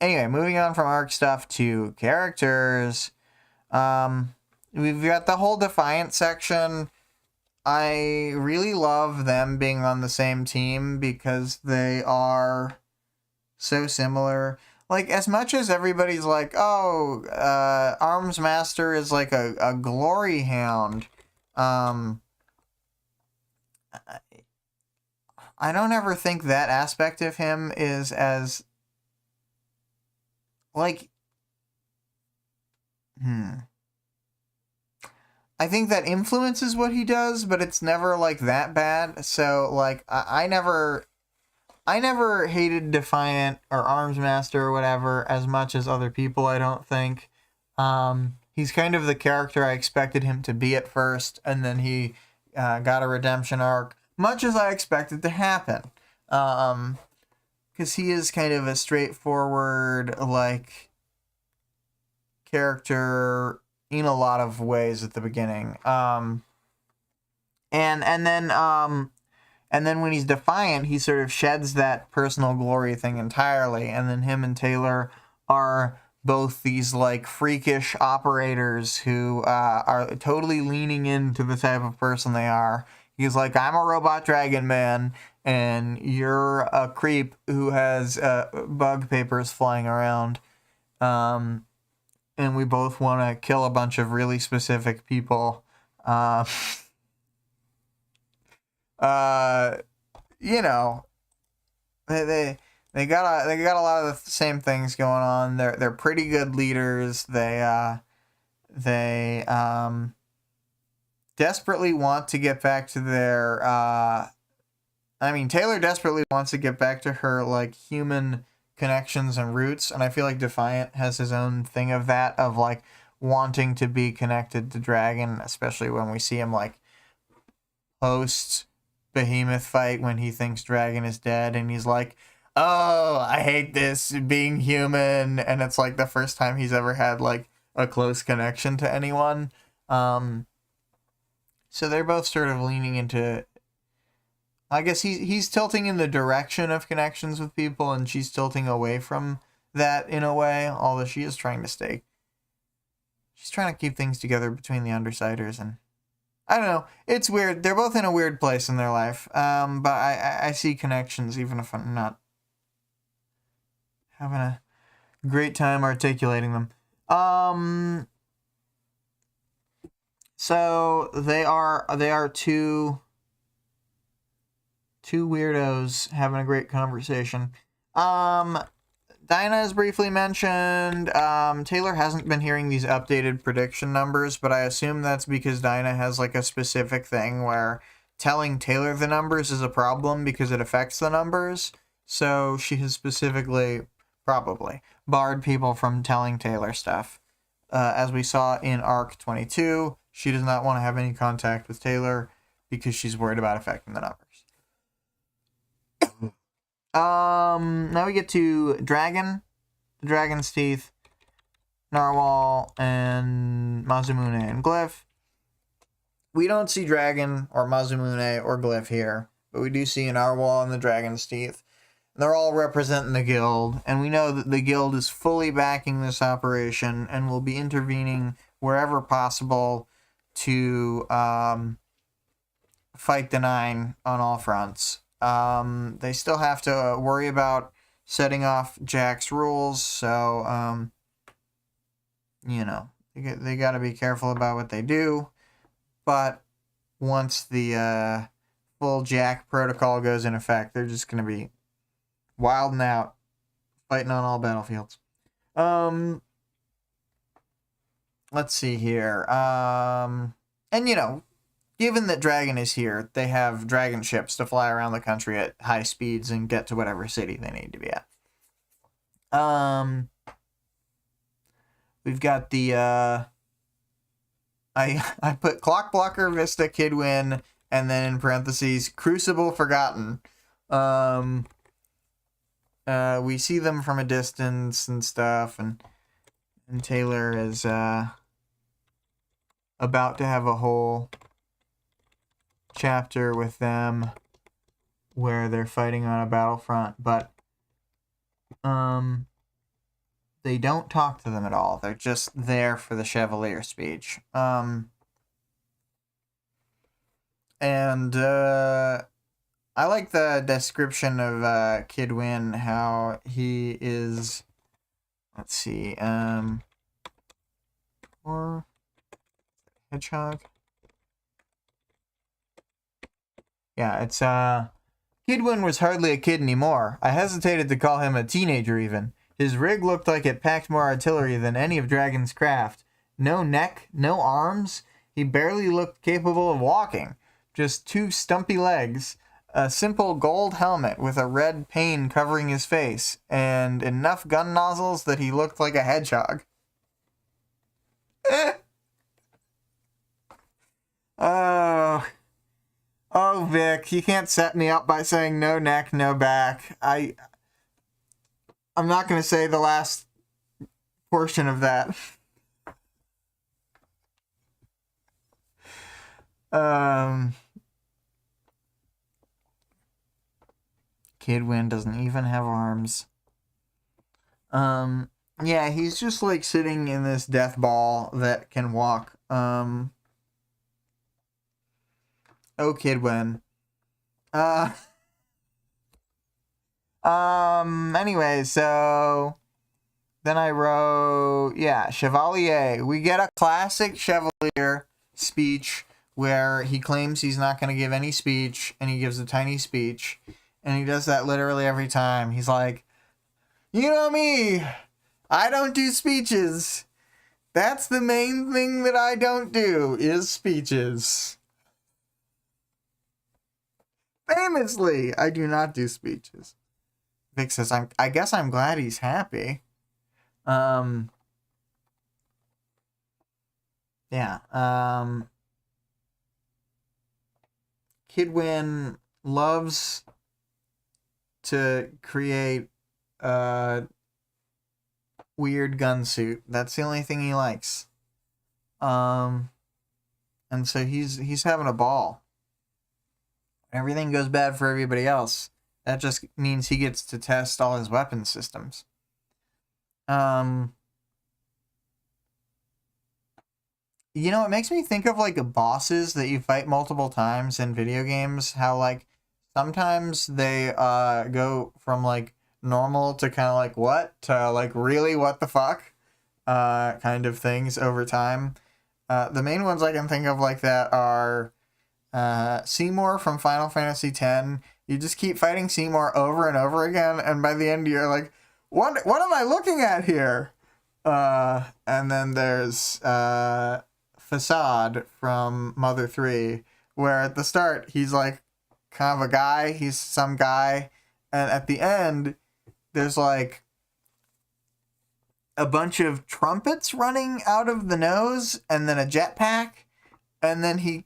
Anyway, moving on from arc stuff to characters. We've got the whole Defiant section. I really love them being on the same team because they are so similar. Like, as much as everybody's like, oh, Arms Master is like a glory hound, I don't ever think that aspect of him is as like, I think that influences what he does, but it's never like that bad. So like I never hated Defiant or Armsmaster or whatever as much as other people, I don't think. He's kind of the character I expected him to be at first, and then he got a redemption arc, much as I expected to happen. Because he is kind of a straightforward, like, character in a lot of ways at the beginning. And then when he's Defiant, he sort of sheds that personal glory thing entirely. And then him and Taylor are both these like freakish operators who are totally leaning into the type of person they are. He's like, I'm a robot dragon man, and you're a creep who has bug papers flying around. And we both want to kill a bunch of really specific people. You know, they got a lot of the same things going on. They're pretty good leaders. They desperately want to get back to their I mean, Taylor desperately wants to get back to her like human connections and roots, and I feel like Defiant has his own thing of that, of like wanting to be connected to Dragon, especially when we see him like post Behemoth fight when he thinks Dragon is dead, and he's like, oh, I hate this being human, and it's like the first time he's ever had like a close connection to anyone. So they're both sort of leaning into, I guess he's tilting in the direction of connections with people, and she's tilting away from that in a way, although she is trying to stay. She's trying to keep things together between the Undersiders, and I don't know. It's weird. They're both in a weird place in their life, but I see connections, even if I'm not having a great time articulating them. So they are two weirdos having a great conversation. Dinah is briefly mentioned. Taylor hasn't been hearing these updated prediction numbers, but I assume that's because Dinah has like a specific thing where telling Taylor the numbers is a problem because it affects the numbers. So she has specifically, probably, barred people from telling Taylor stuff. As we saw in Arc 22, she does not want to have any contact with Taylor because she's worried about affecting the numbers. Now we get to Dragon, the Dragon's Teeth, Narwhal, and Mazumune and Glyph. We don't see Dragon or Mazumune or Glyph here, but we do see Narwhal and the Dragon's Teeth. They're all representing the guild, and we know that the guild is fully backing this operation and will be intervening wherever possible to fight the Nine on all fronts. They still have to worry about setting off Jack's rules, so, you know, they got to be careful about what they do. But once the full Jack protocol goes in effect, they're just going to be wilding out, fighting on all battlefields. Let's see here. And, you know, given that Dragon is here, they have dragon ships to fly around the country at high speeds and get to whatever city they need to be at. We've got the, I put Clock Blocker, Vista, Kidwin, and then in parentheses, Crucible Forgotten. We see them from a distance and stuff, and Taylor is, about to have a whole chapter with them where they're fighting on a battlefront, but they don't talk to them at all. They're just there for the Chevalier speech. And I like the description of Kidwin, how he is, let's see, or Hedgehog. Yeah, it's, Kidwin was hardly a kid anymore. I hesitated to call him a teenager even. His rig looked like it packed more artillery than any of Dragon's craft. No neck, no arms. He barely looked capable of walking. Just 2 stumpy legs, a simple gold helmet with a red pane covering his face, and enough gun nozzles that he looked like a hedgehog. Oh, Vic, you can't set me up by saying no neck, no back. I'm not going to say the last portion of that. Kidwin doesn't even have arms. Yeah, he's just like sitting in this death ball that can walk. Oh, Kidwin. Anyway, so then I wrote, yeah, Chevalier. We get a classic Chevalier speech where he claims he's not going to give any speech, and he gives a tiny speech, and he does that literally every time. He's like, you know me, I don't do speeches. That's the main thing that I don't do, is speeches. Famously, I do not do speeches. Vic says, I guess I'm glad he's happy. Yeah. Kidwin loves to create a weird gun suit. That's the only thing he likes. And so he's having a ball. Everything goes bad for everybody else. That just means he gets to test all his weapon systems. You know, it makes me think of like bosses that you fight multiple times in video games. How like sometimes they go from like normal to kind of like what to like really what the fuck kind of things over time. The main ones I can think of like that are Seymour from Final Fantasy X. You just keep fighting Seymour over and over again, and by the end you're like, what am I looking at here? And then there's Facade from Mother 3, where at the start he's like kind of a guy, he's some guy, and at the end there's like a bunch of trumpets running out of the nose, and then a jetpack, and then he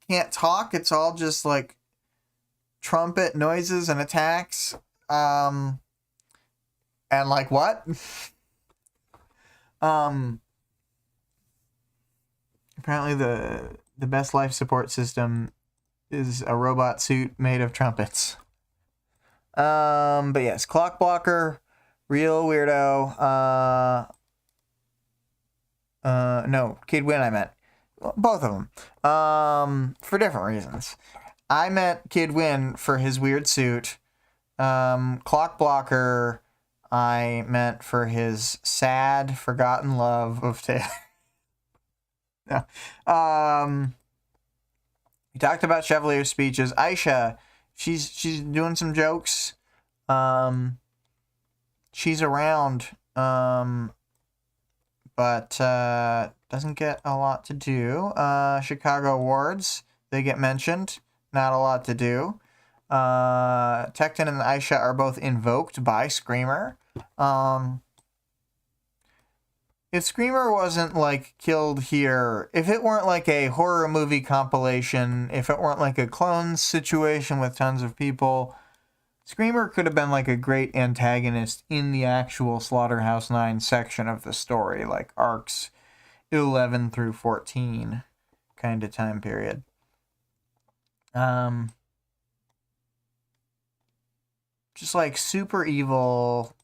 can't talk. It's all just like trumpet noises and attacks. And like what? Apparently the best life support system is a robot suit made of trumpets. But yes, Clock Blocker, real weirdo. No, Kidwin I meant. Both of them. For different reasons. I meant Kidwin for his weird suit. Clock Blocker I meant for his sad, forgotten love of Taylor. No. We talked about Chevalier speeches. Aisha, she's doing some jokes. She's around, but doesn't get a lot to do. Chicago Awards, they get mentioned. Not a lot to do. Tecton and Aisha are both invoked by Screamer. If Screamer wasn't, like, killed here, if it weren't, like, a horror movie compilation, if it weren't, like, a clones situation with tons of people, Screamer could have been, like, a great antagonist in the actual Slaughterhouse 9 section of the story, like, arcs 11 through 14 kind of time period. Just, like, super evil,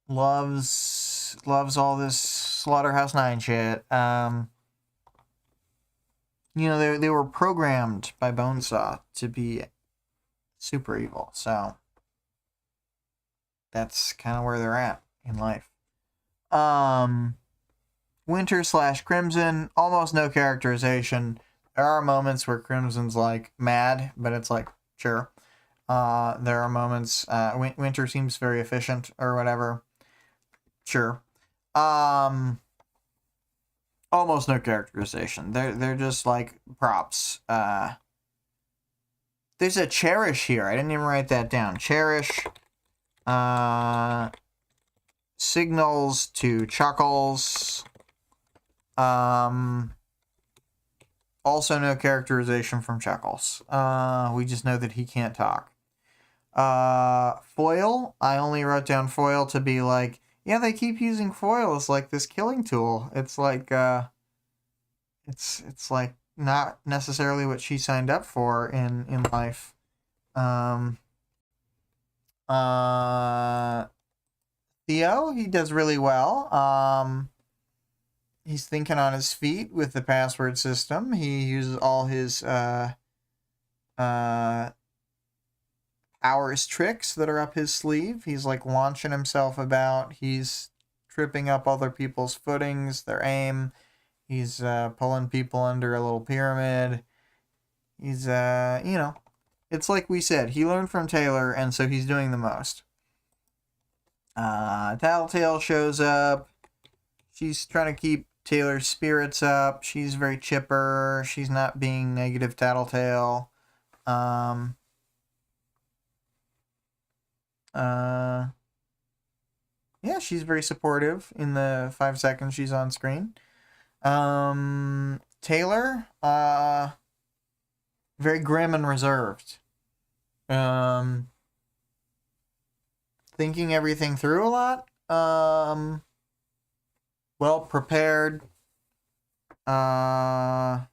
loves all this Slaughterhouse 9 shit. You know, they were programmed by Bonesaw to be super evil, so that's kind of where they're at in life. Winter/Crimson, almost no characterization. There are moments where Crimson's like mad, but it's like, sure. There are moments, Winter seems very efficient or whatever. Sure. Almost no characterization. They're just like props. There's a Cherish here. I didn't even write that down. Cherish, signals to Chuckles. Also no characterization from Chuckles. We just know that he can't talk. Foil, I only wrote down foil to be like, yeah, they keep using foil as like this killing tool. It's like, it's like not necessarily what she signed up for in life. Theo, he does really well. He's thinking on his feet with the password system. He uses all his powers tricks that are up his sleeve. He's like launching himself about. He's tripping up other people's footings, their aim. He's pulling people under a little pyramid. He's it's like we said, he learned from Taylor, and so he's doing the most. Tattletale shows up. She's trying to keep Taylor's spirits up. She's very chipper. She's not being negative Tattletale. Yeah, she's very supportive in the 5 seconds she's on screen. Taylor, very grim and reserved. Thinking everything through a lot. Well prepared. I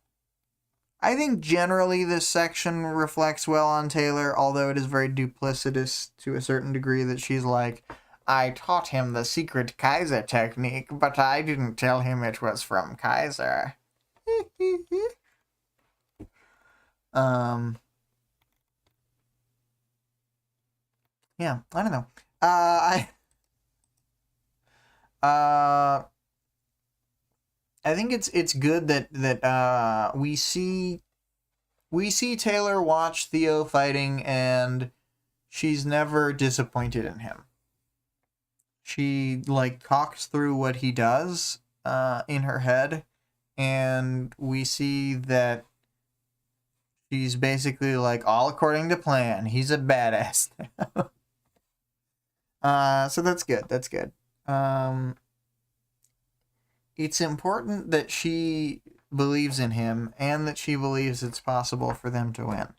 think generally this section reflects well on Taylor, although it is very duplicitous to a certain degree that she's like, I taught him the secret Kaiser technique, but I didn't tell him it was from Kaiser. Yeah, I don't know. I think it's good that we see Taylor watch Theo fighting, and she's never disappointed in him. She like talks through what he does in her head, and we see that she's basically like, all according to plan. He's a badass. So that's good. That's good. It's important that she believes in him and that she believes it's possible for them to win.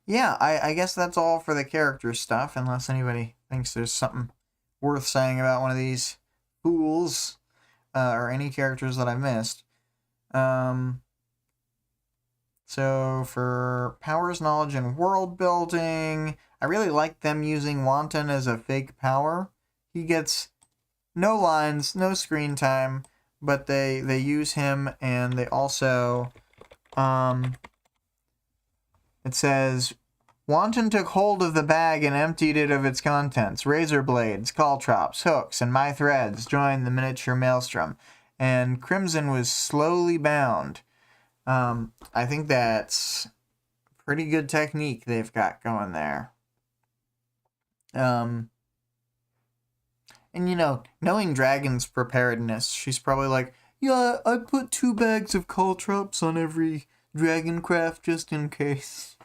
Yeah, I guess that's all for the character stuff, unless anybody thinks there's something worth saying about one of these fools, or any characters that I missed. So for powers, knowledge, and world building, I really like them using Wanton as a fake power. He gets no lines, no screen time, but they use him, and they also, it says, Wanton took hold of the bag and emptied it of its contents. Razor blades, caltrops, hooks, and my threads joined the miniature maelstrom, and Crimson was slowly bound. I think that's pretty good technique they've got going there. And knowing Dragon's preparedness, she's probably like, yeah, I put 2 bags of caltrops on every dragon craft just in case.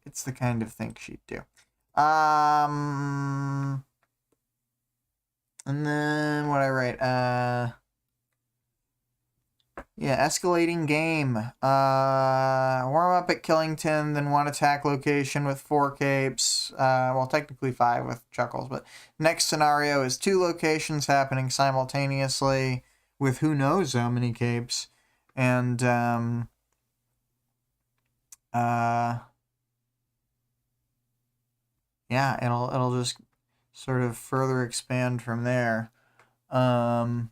It's the kind of thing she'd do. And then what I write? Yeah, escalating game. Warm up at Killington, then 1 attack location with 4 capes. Well, technically 5 with Chuckles, but next scenario is 2 locations happening simultaneously with who knows how many capes. And, yeah, it'll just sort of further expand from there. You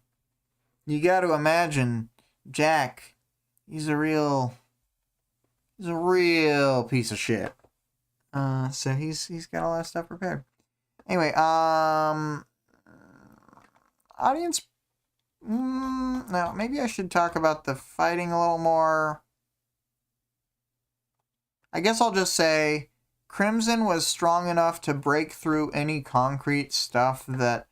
got to imagine Jack, he's a real piece of shit. So he's got a lot of stuff prepared. Anyway, Audience... no, maybe I should talk about the fighting a little more. I guess I'll just say Crimson was strong enough to break through any concrete stuff that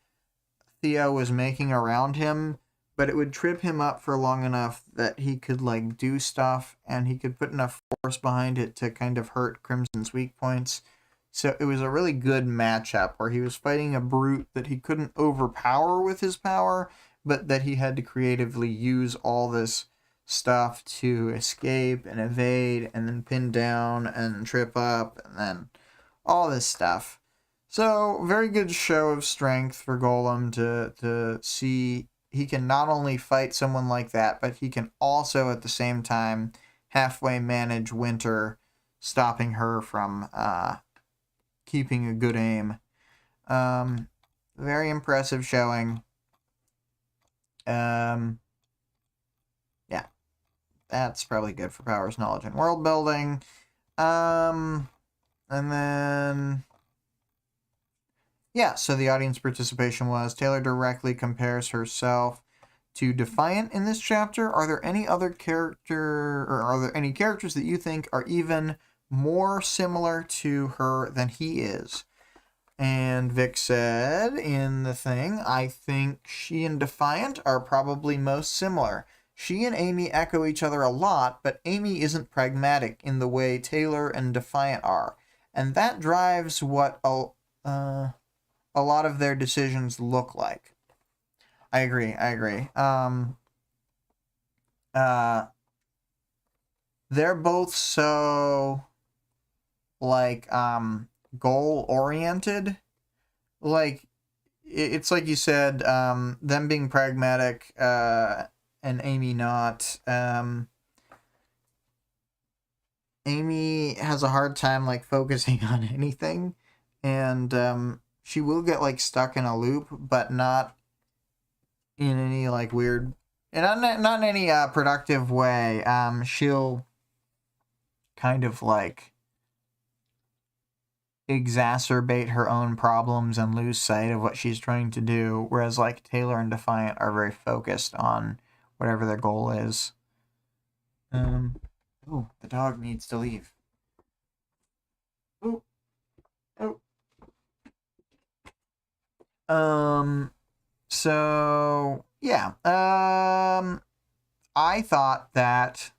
Theo was making around him, but it would trip him up for long enough that he could, like, do stuff, and he could put enough force behind it to kind of hurt Crimson's weak points. So it was a really good matchup where he was fighting a brute that he couldn't overpower with his power, but that he had to creatively use all this stuff to escape and evade and then pin down and trip up and then all this stuff. So, very good show of strength for Golem to see he can not only fight someone like that, but he can also at the same time halfway manage Winter, stopping her from keeping a good aim. Very impressive showing. Yeah, that's probably good for powers, knowledge, and world building. And then... yeah, so the audience participation was Taylor directly compares herself to Defiant in this chapter. Are there any other characters that you think are even more similar to her than he is? And Vic said in the thing, I think she and Defiant are probably most similar. She and Amy echo each other a lot, but Amy isn't pragmatic in the way Taylor and Defiant are. And that drives what a lot of their decisions look like. I agree. They're both so, like, goal-oriented. Like, it's like you said, them being pragmatic, and Amy not. Amy has a hard time, like, focusing on anything, and, she will get, like, stuck in a loop, but not in any, like, weird... and not in any productive way. She'll kind of, like, exacerbate her own problems and lose sight of what she's trying to do, whereas, like, Taylor and Defiant are very focused on whatever their goal is. Oh, the dog needs to leave. Oh. So, yeah. I thought that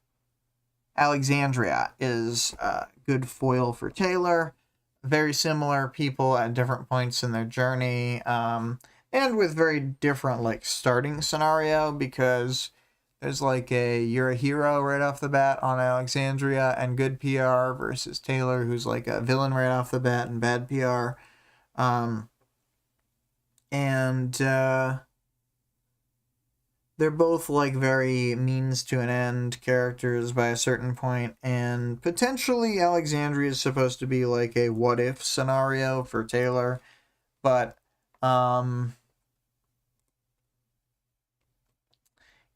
Alexandria is a good foil for Taylor. Very similar people at different points in their journey, and with very different, like, starting scenario, because there's, like, you're a hero right off the bat on Alexandria and good PR versus Taylor, who's, like, a villain right off the bat and bad PR. They're both, like, very means to an end characters by a certain point, and potentially Alexandria is supposed to be, like, a what-if scenario for Taylor, but,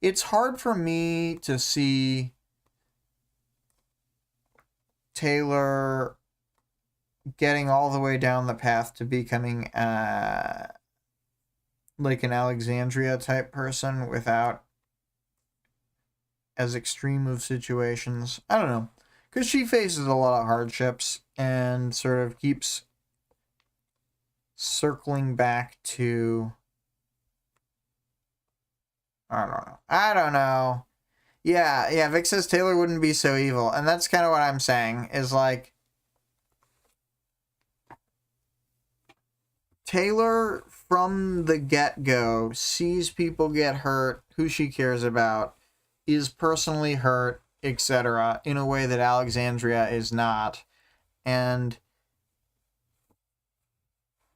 it's hard for me to see Taylor getting all the way down the path to becoming, like, an Alexandria type person without as extreme of situations. I don't know. Because she faces a lot of hardships and sort of keeps circling back to... I don't know. Yeah, Vic says Taylor wouldn't be so evil. And that's kind of what I'm saying, is, like, Taylor, from the get-go, sees people get hurt, who she cares about, is personally hurt, etc., in a way that Alexandria is not. And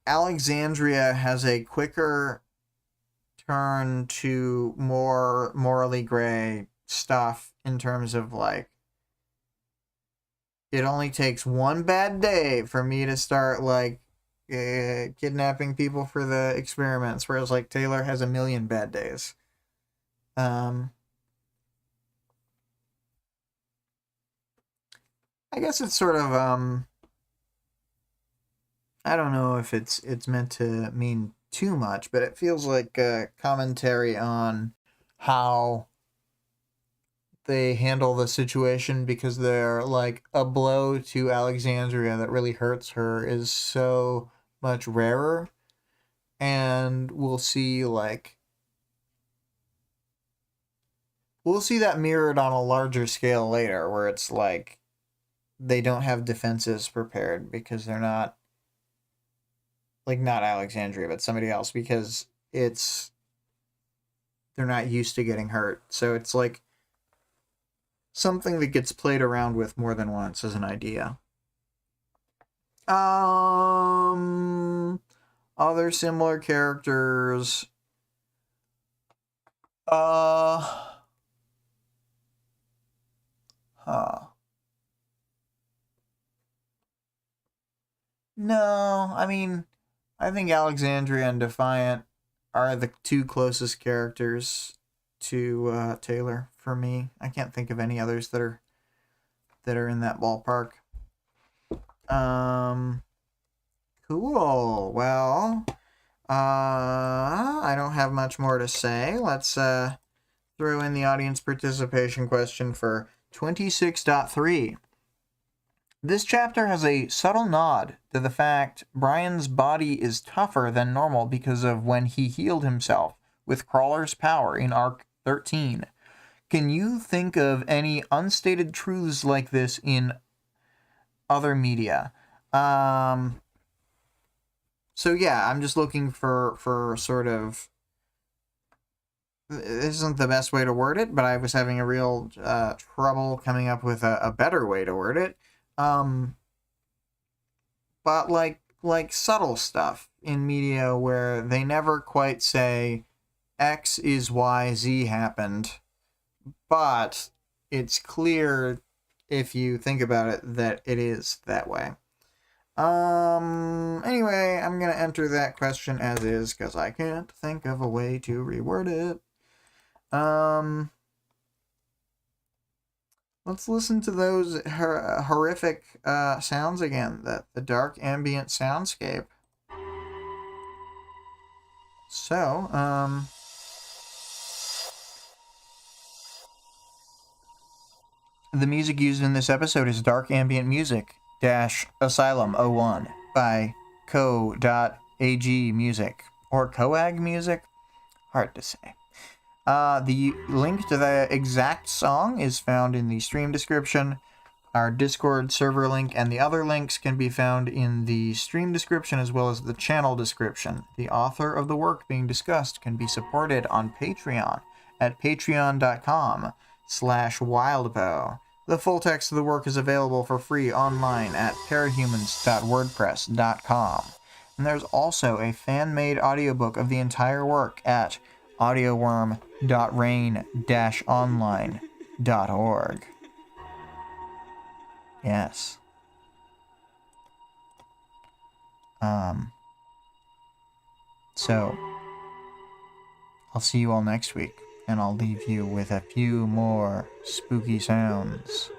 Alexandria has a quicker turn to more morally gray stuff in terms of, like, it only takes one bad day for me to start, like, kidnapping people for the experiments, whereas, like, Taylor has a million bad days. I guess it's sort of, I don't know if it's meant to mean too much, but it feels like a commentary on how they handle the situation, because they're like, a blow to Alexandria that really hurts her is so much rarer, and we'll see that mirrored on a larger scale later, where it's like they don't have defenses prepared because they're not, like, not Alexandria, but somebody else, because they're not used to getting hurt. So it's like something that gets played around with more than once as an idea. Other similar characters. Huh. No, I mean, I think Alexandria and Defiant are the two closest characters to Taylor for me. I can't think of any others that are in that ballpark. Cool. Well, I don't have much more to say. Let's throw in the audience participation question for 26.3. This chapter has a subtle nod to the fact Brian's body is tougher than normal because of when he healed himself with Crawler's power in Arc 13. Can you think of any unstated truths like this in other media? So yeah, I'm just looking for sort of... This isn't the best way to word it, but I was having a real trouble coming up with a better way to word it. But like subtle stuff in media where they never quite say X is why Z happened, but it's clear if you think about it that it is that way. Anyway, I'm gonna enter that question as is because I can't think of a way to reword it. Let's listen to those horrific sounds again. The dark ambient soundscape. So, the music used in this episode is Dark Ambient Music - Asylum 01 by CO.AG Music, or CO.AG Music? Hard to say. The link to the exact song is found in the stream description. Our Discord server link and the other links can be found in the stream description as well as the channel description. The author of the work being discussed can be supported on Patreon at patreon.com/wildbow. The full text of the work is available for free online at parahumans.wordpress.com. And there's also a fan-made audiobook of the entire work at audioworm.rain-online.org. Yes. So, I'll see you all next week, and I'll leave you with a few more spooky sounds.